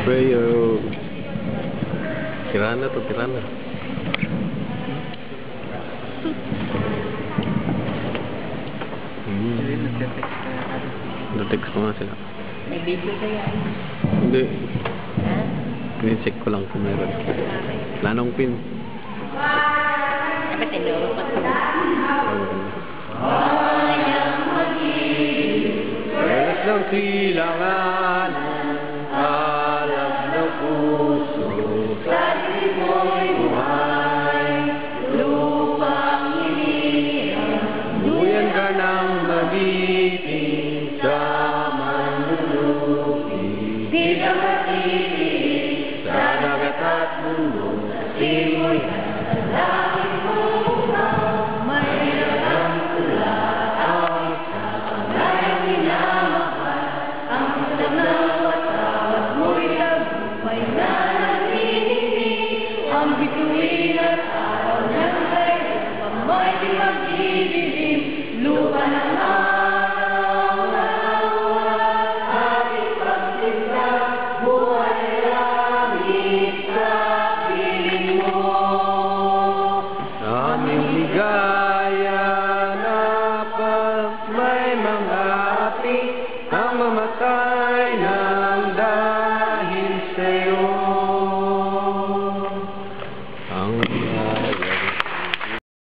Prayo. Tirana to, tirana. Nag-text ko nga sila. May video kaya? Hindi. Ha? Pin-check ko lang kung meron. Planong pin. Dapat tinuro pa ito. Meron lang silangan alam na puso sarili mo'y buhay lupang hiniram duyan ka ng magiting sa manlulupi di ka matitig sa dagat at mundo kasi mo'y lalaki mo mahirap ang tula ang kagayang minamahal ang isang nawatawat mo'y tagumpay na nanininig ang bituin at araw ng kayo pamoy di magdidilim lupa ng